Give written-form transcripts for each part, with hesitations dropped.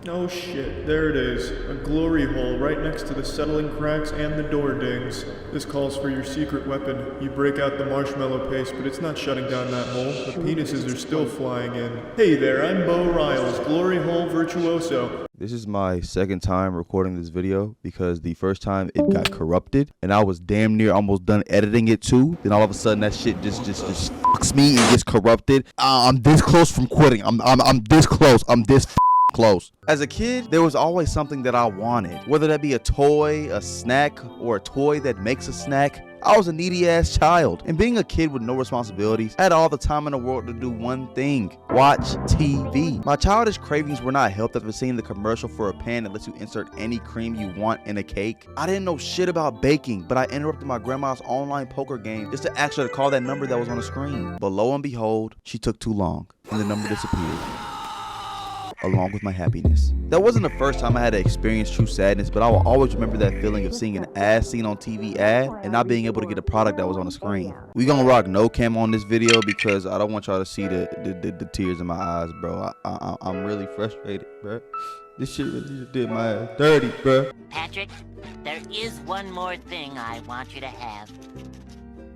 Oh shit, there it is. A glory hole right next to the settling cracks and the door dings. This calls for your secret weapon. You break out the marshmallow paste, but it's not shutting down that hole. The penises are still flying in. Hey there, I'm Bo Riles, glory hole virtuoso. This is my second time recording this video because the first time it got corrupted and I was damn near almost done editing it too. Then all of a sudden that shit just fucks me and gets corrupted. I'm this close from quitting. I'm this close. I'm this close. As a kid, there was always something that I wanted, whether that be a toy, a snack, or a toy that makes a snack. I was a needy ass child, and being a kid with no responsibilities, I had all the time in the world to do one thing: watch TV. My childish cravings were not helped after seeing the commercial for a pan that lets you insert any cream you want in a cake. I didn't know shit about baking, but I interrupted my grandma's online poker game just to ask her to call that number that was on the screen. But lo and behold, she took too long, and the number disappeared, along with my happiness. That wasn't the first time I had to experience true sadness, but I will always remember that feeling of seeing an as seen on TV ad and not being able to get a product that was on the screen. We gonna rock no cam on this video because I don't want y'all to see the tears in my eyes, bro. I'm really frustrated, bro. This shit really just did my ass dirty, bro. Patrick, there is one more thing I want you to have.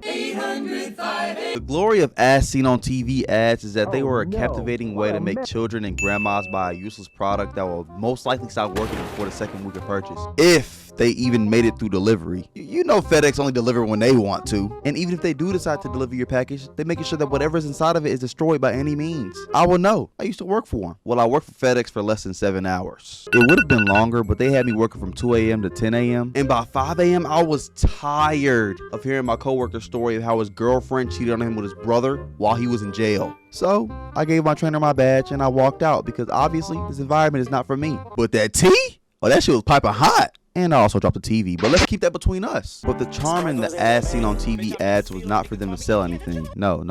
800-580. The glory of as seen on TV ads is that they were a captivating way to make children and grandmas buy a useless product that will most likely stop working before the second week of purchase, if they even made it through delivery. You know FedEx only deliver when they want to, and even if they do decide to deliver your package, they're making sure that whatever is inside of it is destroyed by any means. I will know. I used to work for them. Well, I worked for FedEx for less than 7 hours. It would have been longer, but they had me working from 2 a.m. to 10 a.m. and by 5 a.m. I was tired of hearing my coworker's story of how his girlfriend cheated on him with his brother while he was in jail. So I gave my trainer my badge and I walked out because obviously this environment is not for me. But that tea? Oh, that shit was piping hot. And I also dropped the TV, but let's keep that between us. But the charm in the as seen on TV ads was not for them to sell anything. No.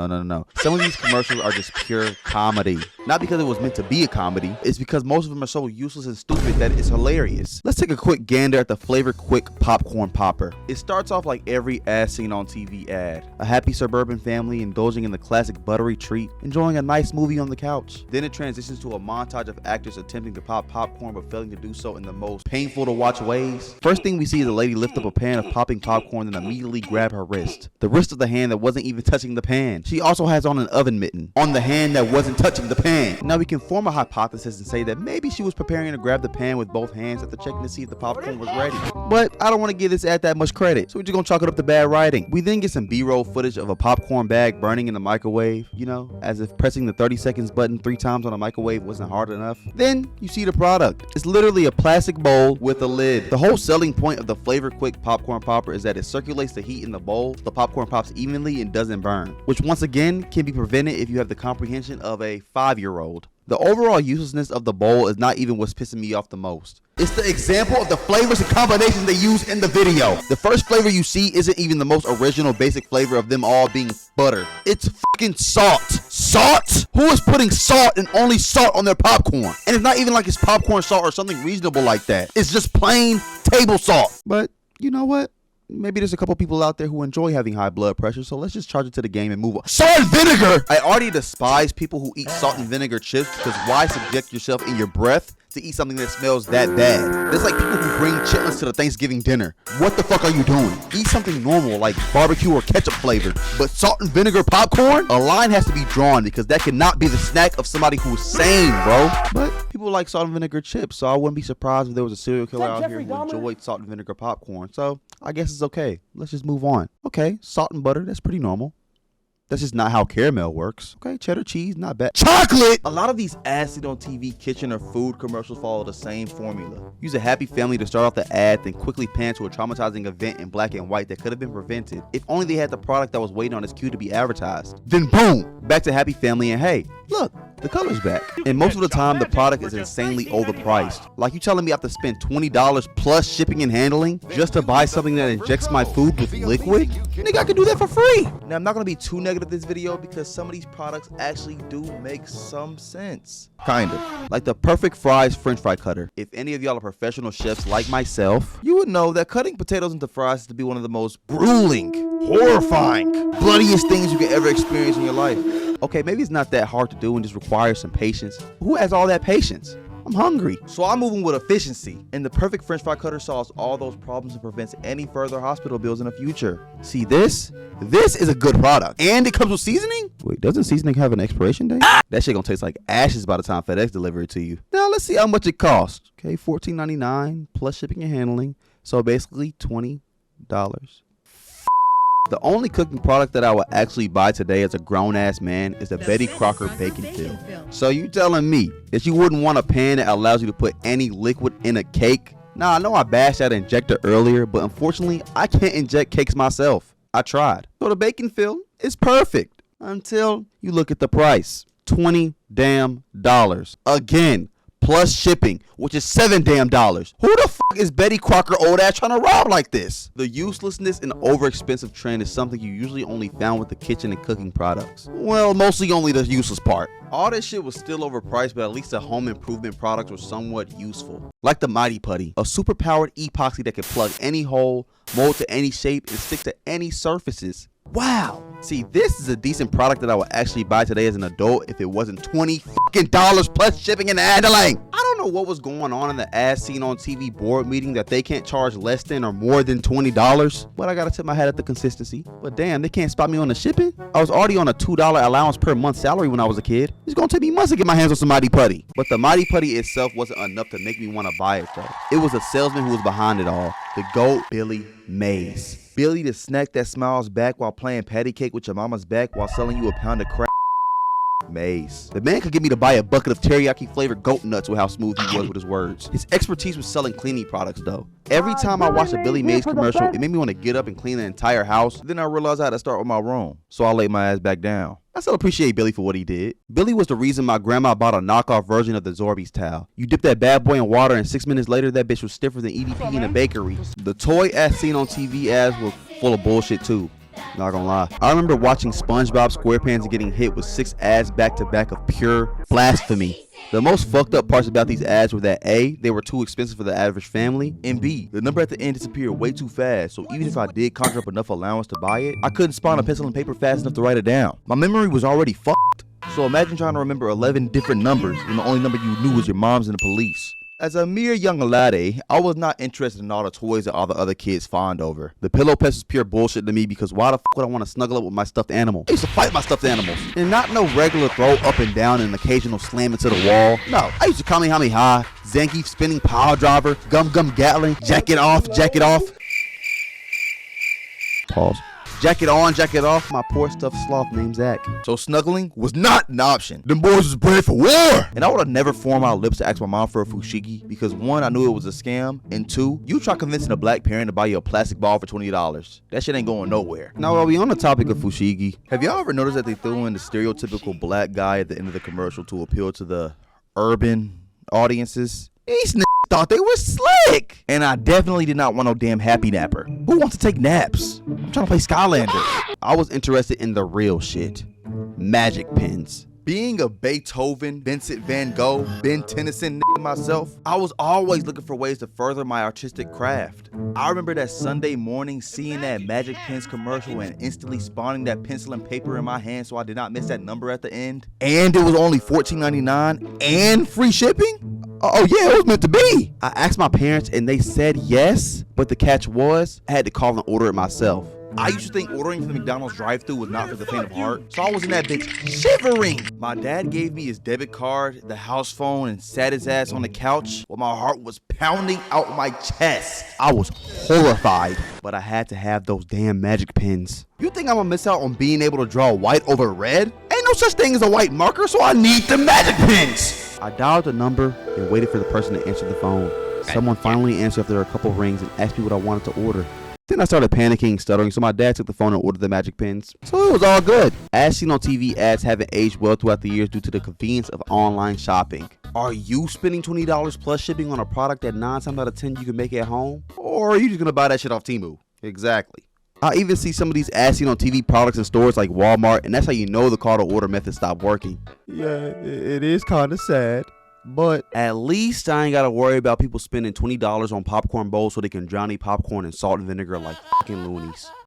Some of these commercials are just pure comedy. Not because it was meant to be a comedy, it's because most of them are so useless and stupid that it's hilarious. Let's take a quick gander at the Flavor Quick popcorn popper. It starts off like every as seen on TV ad. A happy suburban family indulging in the classic buttery treat, enjoying a nice movie on the couch. Then it transitions to a montage of actors attempting to pop popcorn but failing to do so in the most painful to watch ways. First thing we see is a lady lift up a pan of popping popcorn and immediately grab her wrist. The wrist of the hand that wasn't even touching the pan. She also has on an oven mitten on the hand that wasn't touching the pan. Now we can form a hypothesis and say that maybe she was preparing to grab the pan with both hands after checking to see if the popcorn was ready. But I don't want to give this ad that much credit, so we're just gonna chalk it up to bad writing. We then get some B-roll footage of a popcorn bag burning in the microwave, you know, as if pressing the 30 seconds button 3 times on a microwave wasn't hard enough. Then you see the product. It's literally a plastic bowl with a lid. The whole selling point of the Flavor Quick popcorn popper is that it circulates the heat in the bowl. The popcorn pops evenly and doesn't burn, which once again can be prevented if you have the comprehension of a 5-year-old. The overall uselessness of the bowl is not even what's pissing me off the most. It's the example of the flavors and combinations they use in the video. The first flavor you see isn't even the most original basic flavor of them all being butter. It's fucking salt. Salt? Who is putting salt and only salt on their popcorn? And it's not even like it's popcorn salt or something reasonable like that. It's just plain table salt. But you know what? Maybe there's a couple people out there who enjoy having high blood pressure, so let's just charge it to the game and move on. Salt and vinegar! I already despise people who eat salt and vinegar chips because why subject yourself in your breath to eat something that smells that bad? It's like people who bring chitlins to the Thanksgiving dinner. What the fuck are you doing? Eat something normal like barbecue or ketchup flavored, but salt and vinegar popcorn? A line has to be drawn because that cannot be the snack of somebody who's sane, bro. But people like salt and vinegar chips, so I wouldn't be surprised if there was a serial killer out here who enjoyed salt and vinegar popcorn. So I guess it's okay. Let's just move on. Okay, salt and butter, that's pretty normal. That's just not how caramel works. Okay, cheddar cheese, not bad. Chocolate! A lot of these ads seen on TV, kitchen, or food commercials follow the same formula. Use a happy family to start off the ad, then quickly pan to a traumatizing event in black and white that could have been prevented if only they had the product that was waiting on its cue to be advertised. Then boom, back to happy family and hey, look, the color's back. And most of the time, the product is insanely overpriced. Like you telling me I have to spend $20 plus shipping and handling just to buy something that injects my food with liquid? Nigga, I can do that for free. Now, I'm not gonna be too negative this video because some of these products actually do make some sense. Kind of. Like the perfect fries french fry cutter. If any of y'all are professional chefs like myself, you would know that cutting potatoes into fries is to be one of the most grueling, horrifying, bloodiest things you could ever experience in your life. Okay, maybe it's not that hard to do and just requires some patience. Who has all that patience? I'm hungry. So I'm moving with efficiency. And the perfect french fry cutter solves all those problems and prevents any further hospital bills in the future. See this? This is a good product. And it comes with seasoning? Wait, doesn't seasoning have an expiration date? That shit gonna taste like ashes by the time FedEx delivers it to you. Now let's see how much it costs. Okay, $14.99 plus shipping and handling. So basically $20. The only cooking product that I would actually buy today as a grown-ass man is the Betty Crocker Bacon Fill. So you telling me that you wouldn't want a pan that allows you to put any liquid in a cake? Now, I know I bashed that injector earlier, but unfortunately, I can't inject cakes myself. I tried. So the Bacon Fill is perfect until you look at the price. $20 damn. Again, plus shipping, which is $7 damn. Who the fuck is Betty Crocker old ass trying to rob like this? The uselessness and overexpensive trend is something you usually only found with the kitchen and cooking products. Well, mostly only the useless part. All this shit was still overpriced, but at least the home improvement products were somewhat useful. Like the Mighty Putty, a super powered epoxy that can plug any hole, mold to any shape, and stick to any surfaces. Wow. See, this is a decent product that I would actually buy today as an adult if it wasn't $20 plus shipping and handling. I don't know what was going on in the As Seen on TV board meeting that they can't charge less than or more than $20, but I gotta tip my hat at the consistency. But damn, they can't spot me on the shipping? I was already on a $2 allowance per month salary when I was a kid. It's gonna take me months to get my hands on some Mighty Putty. But the Mighty Putty itself wasn't enough to make me want to buy it though. It was a salesman who was behind it all. The GOAT, Billy Mays. Billy the snack that smiles back while playing patty cake with your mama's back while selling you a pound of crack. Mays. The man could get me to buy a bucket of teriyaki flavored goat nuts with how smooth he was with his words. His expertise was selling cleaning products though. Every time I watched a Billy Mays commercial, it made me want to get up and clean the entire house. Then I realized I had to start with my room, so I laid my ass back down. I still appreciate Billy for what he did. Billy was the reason my grandma bought a knockoff version of the Zorby's towel. You dip that bad boy in water and 6 minutes later that bitch was stiffer than EDP in a bakery. The toy As Seen on TV ads were full of bullshit too. Not gonna lie. I remember watching SpongeBob SquarePants and getting hit with 6 ads back to back of pure blasphemy. The most fucked up parts about these ads were that A, they were too expensive for the average family, and B, the number at the end disappeared way too fast, so even if I did conjure up enough allowance to buy it, I couldn't spawn a pencil and paper fast enough to write it down. My memory was already fucked. So imagine trying to remember 11 different numbers and the only number you knew was your mom's and the police. As a mere young laddie, I was not interested in all the toys that all the other kids fawned over. The pillow pets was pure bullshit to me because why the fuck would I want to snuggle up with my stuffed animal? I used to fight my stuffed animals. And not no regular throw up and down and an occasional slam into the wall. No, I used to Kamehameha, Zangief spinning power driver, gum Gatling, jack it off. Pause. Jacket on, jacket off, my poor stuffed sloth named Zach. So snuggling was not an option. Them boys was bred for war. And I would have never formed my lips to ask my mom for a fushigi because 1, I knew it was a scam, and 2, you try convincing a black parent to buy you a plastic ball for $20. That shit ain't going nowhere. Now, while we on the topic of fushigi, have y'all ever noticed that they threw in the stereotypical black guy at the end of the commercial to appeal to the urban audiences? These niggas thought they were slick. And I definitely did not want no damn happy napper. Who wants to take naps? I'm trying to play Skylander. I was interested in the real shit. Magic pens. Being a Beethoven, Vincent Van Gogh, Ben Tennyson nigga myself, I was always looking for ways to further my artistic craft. I remember that Sunday morning seeing that Magic Pens commercial and instantly spawning that pencil and paper in my hand so I did not miss that number at the end. And it was only $14.99 and free shipping? Oh yeah, it was meant to be. I asked my parents and they said yes, but the catch was I had to call and order it myself. I used to think ordering from the McDonald's drive-thru was not for the faint of heart, so I was in that bitch shivering. My dad gave me his debit card, the house phone, and sat his ass on the couch while my heart was pounding out my chest. I was horrified, but I had to have those damn magic pens. You think I'm gonna miss out on being able to draw white over red? Ain't no such thing as a white marker, so I need the magic pens. I dialed the number and waited for the person to answer the phone. Someone finally answered after a couple rings and asked me what I wanted to order. Then I started panicking, stuttering, so my dad took the phone and ordered the magic pens. So it was all good. As Seen on TV ads haven't aged well throughout the years due to the convenience of online shopping. Are you spending $20 plus shipping on a product that 9 times out of 10 you can make at home? Or are you just gonna buy that shit off Temu? Exactly. I even see some of these As Seen on TV products in stores like Walmart, and that's how you know the call to order method stopped working. Yeah, it is kind of sad. But at least I ain't gotta worry about people spending $20 on popcorn bowls so they can drown popcorn in salt and vinegar like fucking loonies.